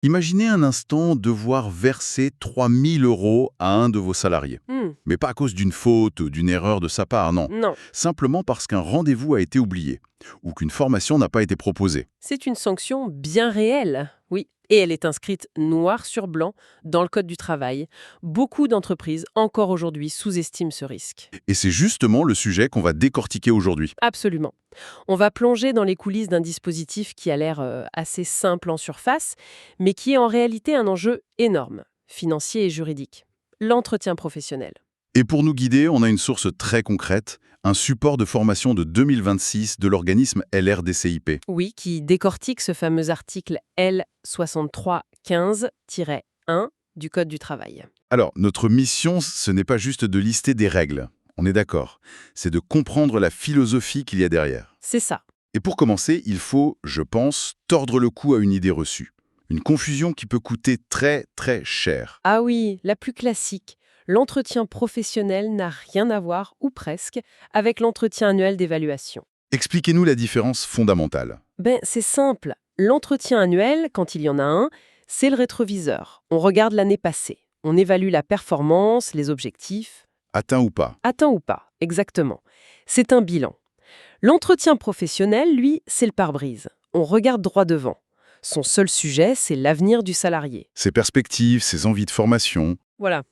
Imaginez un instant devoir verser 3 000 € à un de vos salariés. Hmm, Mais pas à cause d'une faute ou d'une erreur de sa part, non. non, Simplement parce qu'un rendez-vous a été oublié ou qu'une formation n'a pas été proposée. c'est une sanction bien réelle, oui. Et elle est inscrite noir sur blanc dans le Code du travail. Beaucoup d'entreprises, encore aujourd'hui, sous-estiment ce risque. Et c'est justement le sujet qu'on va décortiquer aujourd'hui. Absolument. On va plonger dans les coulisses d'un dispositif qui a l'air assez simple en surface, mais qui est en réalité un enjeu énorme, financier et juridique. L'entretien professionnel. Et pour nous guider, on a une source très concrète, un support de formation de 2026 de l'organisme LRDCIP. Oui, qui décortique ce fameux article L6315-1 du Code du travail. Alors, notre mission, ce n'est pas juste de lister des règles, on est d'accord. C'est de comprendre la philosophie qu'il y a derrière. C'est ça. Et pour commencer, il faut, je pense, tordre le cou à une idée reçue. Une confusion qui peut coûter très très cher. Ah oui, la plus classique. L'entretien professionnel n'a rien à voir, ou presque, avec l'entretien annuel d'évaluation. Expliquez-nous la différence fondamentale. C'est simple. L'entretien annuel, quand il y en a un, c'est le rétroviseur. On regarde l'année passée. On évalue la performance, les objectifs. Atteint ou pas? Atteint ou pas, exactement. C'est un bilan. L'entretien professionnel, lui, c'est le pare-brise. On regarde droit devant. Son seul sujet, c'est l'avenir du salarié. Ses perspectives, ses envies de formation. Voilà.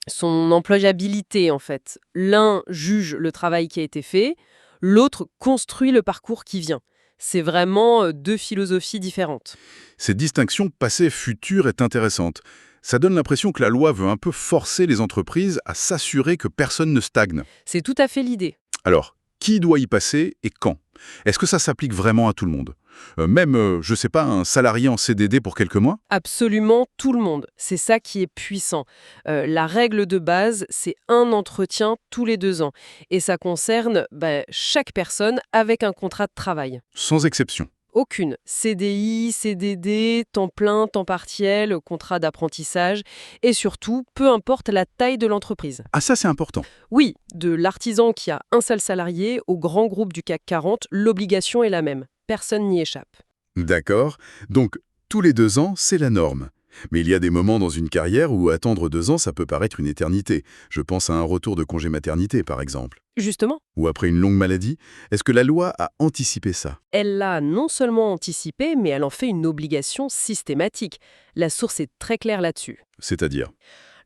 Son employabilité, en fait. L'un juge le travail qui a été fait, l'autre construit le parcours qui vient. C'est vraiment deux philosophies différentes. Cette distinction passé-futur est intéressante. Ça donne l'impression que la loi veut un peu forcer les entreprises à s'assurer que personne ne stagne. C'est tout à fait l'idée. Alors, qui doit y passer et quand? Est-ce que ça s'applique vraiment à tout le monde? Même, je sais pas, un salarié en CDD pour quelques mois? Absolument tout le monde. C'est ça qui est puissant. La règle de base, c'est un entretien tous les 2 ans. Et ça concerne chaque personne avec un contrat de travail. Sans exception. Aucune. CDI, CDD, temps plein, temps partiel, contrat d'apprentissage. Et surtout, peu importe la taille de l'entreprise. Ah ça c'est important. Oui, de l'artisan qui a un seul salarié au grand groupe du CAC 40, l'obligation est la même. Personne n'y échappe. D'accord. Donc, tous les 2 ans, c'est la norme. Mais il y a des moments dans une carrière où attendre 2 ans, ça peut paraître une éternité. Je pense à un retour de congé maternité, par exemple. Justement, Ou après une longue maladie. Est-ce que la loi a anticipé ça? elle l'a non seulement anticipé, mais elle en fait une obligation systématique. La source est très claire là-dessus. C'est-à-dire?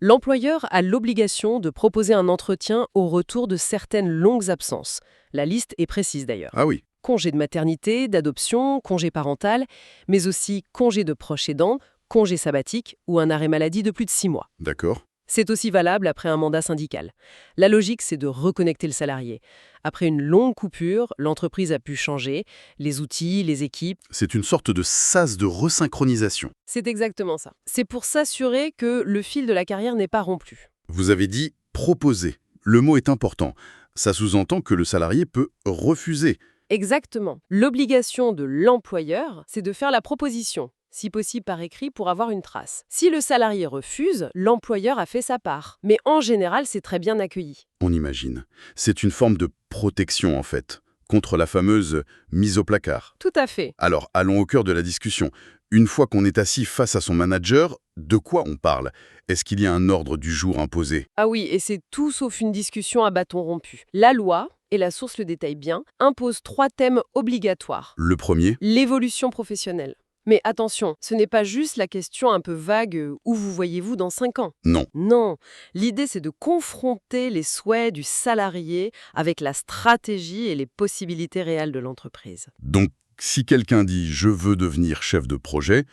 L'employeur a l'obligation de proposer un entretien au retour de certaines longues absences. La liste est précise d'ailleurs. Ah oui, Congé de maternité, d'adoption, congé parental, mais aussi congé de proche aidant, congé sabbatique ou un arrêt maladie de plus de 6 mois. d'accord. C'est aussi valable après un mandat syndical. La logique, c'est de reconnecter le salarié. Après une longue coupure, l'entreprise a pu changer, les outils, les équipes. C'est une sorte de sas de resynchronisation. C'est exactement ça. C'est pour s'assurer que le fil de la carrière n'est pas rompu. Vous avez dit proposer. Le mot est important. Ça sous-entend que le salarié peut refuser. Exactement. L'obligation de l'employeur, c'est de faire la proposition, si possible par écrit pour avoir une trace. Si le salarié refuse, l'employeur a fait sa part. Mais en général, c'est très bien accueilli. On imagine. C'est une forme de protection, en fait, contre la fameuse mise au placard. Tout à fait. Alors, allons au cœur de la discussion. Une fois qu'on est assis face à son manager, de quoi on parle? Est-ce qu'il y a un ordre du jour imposé? Ah oui, et c'est tout sauf une discussion à bâton rompu. La loi, et la source le détaille bien, impose 3 thèmes obligatoires. Le premier? L'évolution professionnelle. Mais attention, ce n'est pas juste la question un peu vague où vous voyez-vous dans 5 ans. Non. Non, l'idée c'est de confronter les souhaits du salarié avec la stratégie et les possibilités réelles de l'entreprise. Donc, si quelqu'un dit « je veux devenir chef de projet »,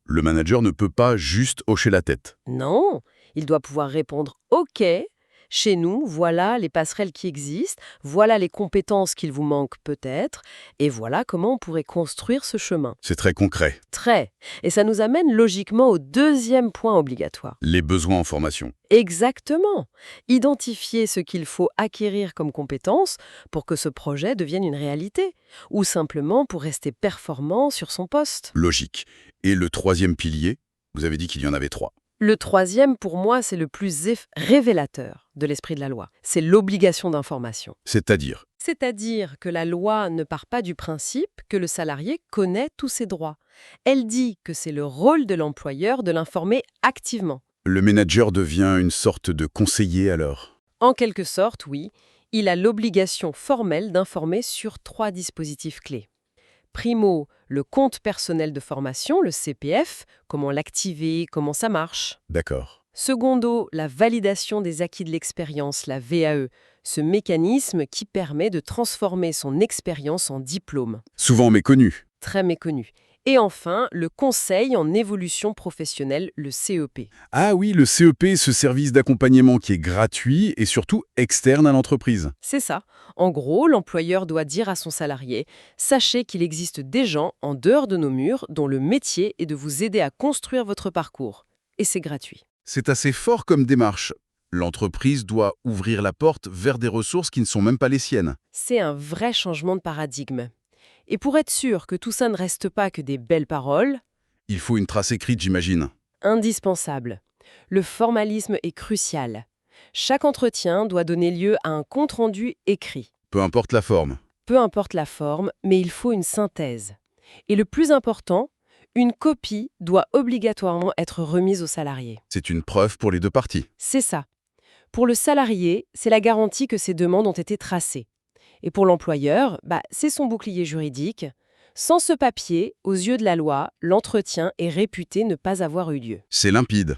le manager ne peut pas juste hocher la tête. Non, il doit pouvoir répondre « OK ». Chez nous, voilà les passerelles qui existent, voilà les compétences qu'il vous manque peut-être, et voilà comment on pourrait construire ce chemin. C'est très concret. Très. Et ça nous amène logiquement au deuxième point obligatoire. Les besoins en formation. Exactement. Identifier ce qu'il faut acquérir comme compétences pour que ce projet devienne une réalité, ou simplement pour rester performant sur son poste. Logique. Et le troisième pilier, vous avez dit qu'il y en avait 3. Le troisième, pour moi, c'est le plus révélateur de l'esprit de la loi. C'est l'obligation d'information. C'est-à-dire, C'est-à-dire que la loi ne part pas du principe que le salarié connaît tous ses droits. Elle dit que c'est le rôle de l'employeur de l'informer activement. Le manager devient une sorte de conseiller alors. En quelque sorte, oui, il a l'obligation formelle d'informer sur 3 dispositifs clés. Primo, le compte personnel de formation, le CPF, comment l'activer, comment ça marche. D'accord. Secondo, la validation des acquis de l'expérience, la VAE, ce mécanisme qui permet de transformer son expérience en diplôme, Souvent méconnu. très méconnu. Et enfin, le conseil en évolution professionnelle, le CEP. Ah oui, le CEP, ce service d'accompagnement qui est gratuit et surtout externe à l'entreprise. C'est ça. En gros, l'employeur doit dire à son salarié « Sachez qu'il existe des gens en dehors de nos murs dont le métier est de vous aider à construire votre parcours. » Et c'est gratuit. C'est assez fort comme démarche. L'entreprise doit ouvrir la porte vers des ressources qui ne sont même pas les siennes. C'est un vrai changement de paradigme. Et pour être sûr que tout ça ne reste pas que des belles paroles, Il faut une trace écrite, j'imagine. indispensable. Le formalisme est crucial. Chaque entretien doit donner lieu à un compte-rendu écrit. Peu importe la forme. Peu importe la forme, mais il faut une synthèse. Et le plus important, une copie doit obligatoirement être remise au salarié. C'est une preuve pour les deux parties. C'est ça. Pour le salarié, c'est la garantie que ses demandes ont été tracées. Et pour l'employeur, c'est son bouclier juridique. Sans ce papier, aux yeux de la loi, l'entretien est réputé ne pas avoir eu lieu. C'est limpide.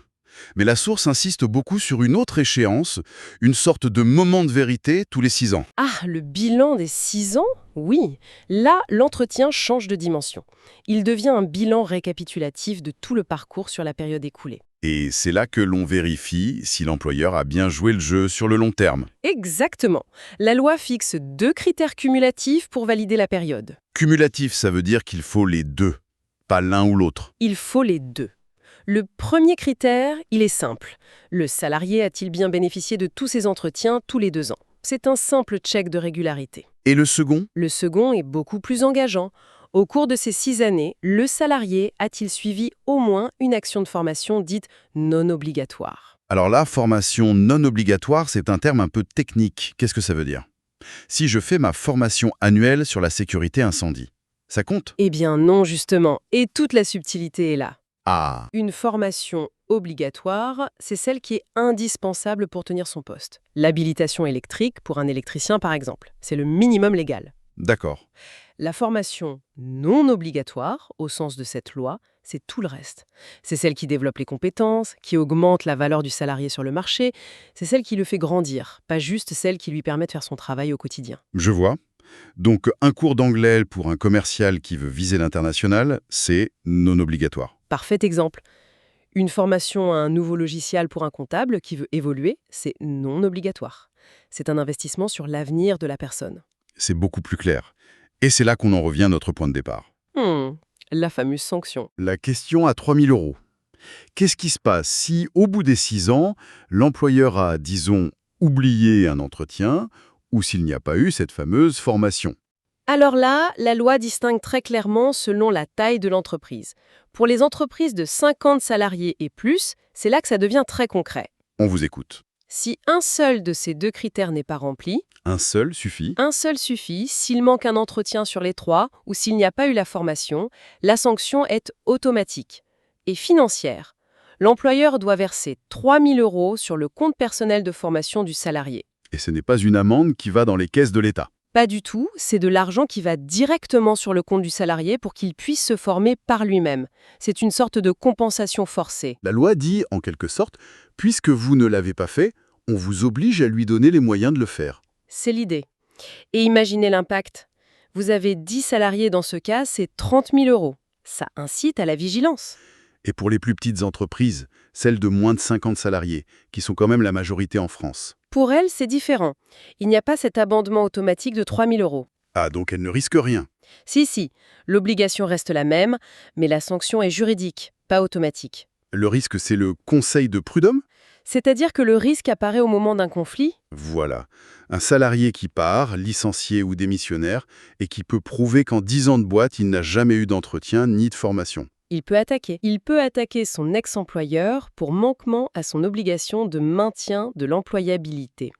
Mais la source insiste beaucoup sur une autre échéance, une sorte de moment de vérité tous les 6 ans. Ah, le bilan des 6 ans? Oui. Là, l'entretien change de dimension. Il devient un bilan récapitulatif de tout le parcours sur la période écoulée. Et c'est là que l'on vérifie si l'employeur a bien joué le jeu sur le long terme. Exactement. La loi fixe 2 critères cumulatifs pour valider la période. Cumulatif, ça veut dire qu'il faut les deux, pas l'un ou l'autre. Il faut les deux. Le premier critère, il est simple. Le salarié a-t-il bien bénéficié de tous ses entretiens tous les 2 ans? C'est un simple check de régularité. Et le second? Le second est beaucoup plus engageant. Au cours de ces 6 années, le salarié a-t-il suivi au moins une action de formation dite non obligatoire? Alors là, formation non obligatoire, c'est un terme un peu technique. Qu'est-ce que ça veut dire? Si je fais ma formation annuelle sur la sécurité incendie, ça compte? Eh bien non, justement. Et toute la subtilité est là. Ah, Une formation obligatoire, c'est celle qui est indispensable pour tenir son poste. L'habilitation électrique pour un électricien, par exemple. C'est le minimum légal. d'accord. La formation non obligatoire, au sens de cette loi, c'est tout le reste. C'est celle qui développe les compétences, qui augmente la valeur du salarié sur le marché, c'est celle qui le fait grandir, pas juste celle qui lui permet de faire son travail au quotidien. Je vois. Donc, un cours d'anglais pour un commercial qui veut viser l'international, c'est non obligatoire. Parfait exemple. Une formation à un nouveau logiciel pour un comptable qui veut évoluer, c'est non obligatoire. C'est un investissement sur l'avenir de la personne. C'est beaucoup plus clair. Et c'est là qu'on en revient à notre point de départ. La fameuse sanction. La question à 3 000 €. Qu'est-ce qui se passe si, au bout des 6 ans, l'employeur a, disons, oublié un entretien ou s'il n'y a pas eu cette fameuse formation? Alors là, la loi distingue très clairement selon la taille de l'entreprise. Pour les entreprises de 50 salariés et plus, c'est là que ça devient très concret. On vous écoute. Si un seul de ces 2 critères n'est pas rempli, Un seul suffit. un seul suffit. S'il manque un entretien sur les 3 ou s'il n'y a pas eu la formation, la sanction est automatique et financière. L'employeur doit verser 3 000 € sur le compte personnel de formation du salarié. Et ce n'est pas une amende qui va dans les caisses de l'État. Pas du tout, c'est de l'argent qui va directement sur le compte du salarié pour qu'il puisse se former par lui-même. C'est une sorte de compensation forcée. La loi dit, en quelque sorte, puisque vous ne l'avez pas fait, on vous oblige à lui donner les moyens de le faire. C'est l'idée. Et imaginez l'impact. Vous avez 10 salariés dans ce cas, c'est 30 000 €. Ça incite à la vigilance. Et pour les plus petites entreprises, celles de moins de 50 salariés, qui sont quand même la majorité en France. Pour elles, c'est différent. Il n'y a pas cet abondement automatique de 3 000 €. Ah, donc elles ne risquent rien. Si, l'obligation reste la même, mais la sanction est juridique, pas automatique. Le risque, c'est le conseil de prud'homme? C'est-à-dire que le risque apparaît au moment d'un conflit. Voilà. Un salarié qui part, licencié ou démissionnaire, et qui peut prouver qu'en 10 ans de boîte, il n'a jamais eu d'entretien ni de formation. Il peut attaquer. Il peut attaquer son ex-employeur pour manquement à son obligation de maintien de l'employabilité.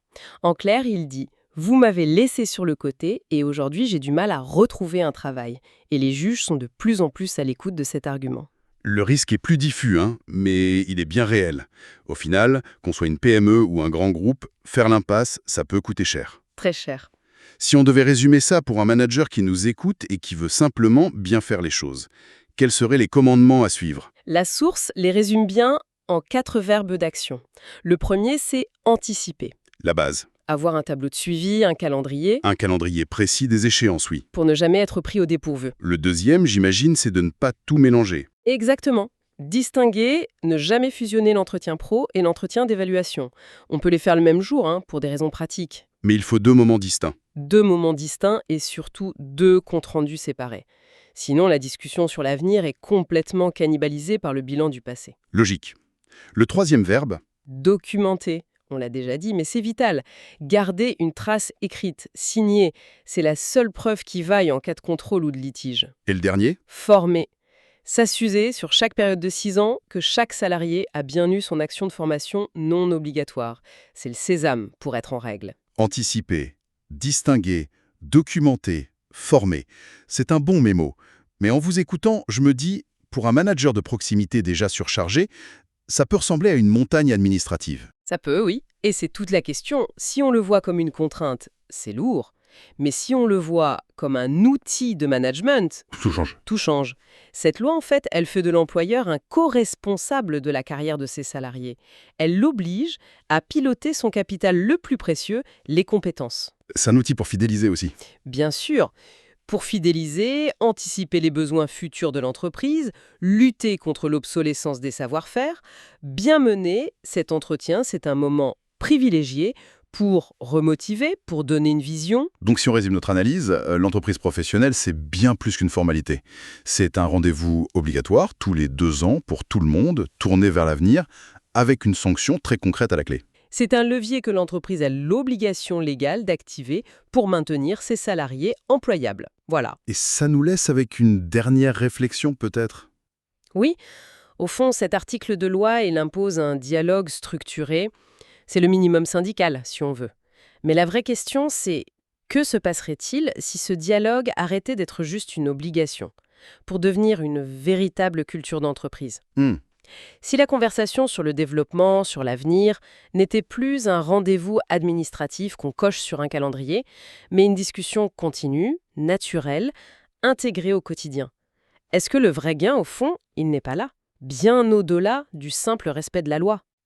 En clair, il dit Vous m'avez laissé sur le côté et aujourd'hui j'ai du mal à retrouver un travail. Et les juges sont de plus en plus à l'écoute de cet argument. Le risque est plus diffus, hein, mais il est bien réel. Au final, qu'on soit une PME ou un grand groupe, faire l'impasse, ça peut coûter cher. Très cher. Si on devait résumer ça pour un manager qui nous écoute et qui veut simplement bien faire les choses, quels seraient les commandements à suivre? La source les résume bien en 4 verbes d'action. Le premier, c'est anticiper. La base. Avoir un tableau de suivi, un calendrier, Un calendrier précis des échéances, oui. pour ne jamais être pris au dépourvu. Le deuxième, j'imagine, c'est de ne pas tout mélanger. Exactement. Distinguer, ne jamais fusionner l'entretien pro et l'entretien d'évaluation. On peut les faire le même jour, pour des raisons pratiques. Mais il faut 2 moments distincts. 2 moments distincts et surtout 2 comptes rendus séparés. Sinon, la discussion sur l'avenir est complètement cannibalisée par le bilan du passé. Logique. Le troisième verbe, Documenter, on l'a déjà dit, mais c'est vital. Garder une trace écrite, signée, c'est la seule preuve qui vaille en cas de contrôle ou de litige. et le dernier, Former. S'assurer, sur chaque période de 6 ans, que chaque salarié a bien eu son action de formation non obligatoire. C'est le sésame pour être en règle. anticiper, distinguer, documenter, former. C'est un bon mémo. Mais en vous écoutant, je me dis, pour un manager de proximité déjà surchargé, ça peut ressembler à une montagne administrative. Ça peut, oui. Et c'est toute la question. Si on le voit comme une contrainte, c'est lourd. Mais si on le voit comme un outil de management, Tout change. tout change. Cette loi, en fait, elle fait de l'employeur un co-responsable de la carrière de ses salariés. Elle l'oblige à piloter son capital le plus précieux, les compétences. C'est un outil pour fidéliser aussi. Bien sûr, pour fidéliser, anticiper les besoins futurs de l'entreprise, lutter contre l'obsolescence des savoir-faire, bien mener cet entretien, c'est un moment privilégié pour remotiver, pour donner une vision. Donc si on résume notre analyse, l'entreprise professionnelle, c'est bien plus qu'une formalité. C'est un rendez-vous obligatoire, tous les 2 ans, pour tout le monde, tourné vers l'avenir, avec une sanction très concrète à la clé. C'est un levier que l'entreprise a l'obligation légale d'activer pour maintenir ses salariés employables. Voilà. Et ça nous laisse avec une dernière réflexion peut-être. Oui, au fond, cet article de loi, il impose un dialogue structuré. C'est le minimum syndical, si on veut. Mais la vraie question, c'est que se passerait-il si ce dialogue arrêtait d'être juste une obligation, pour devenir une véritable culture d'entreprise? Si la conversation sur le développement, sur l'avenir, n'était plus un rendez-vous administratif qu'on coche sur un calendrier, mais une discussion continue, naturelle, intégrée au quotidien. Est-ce que le vrai gain, au fond, il n'est pas là, bien au-delà du simple respect de la loi?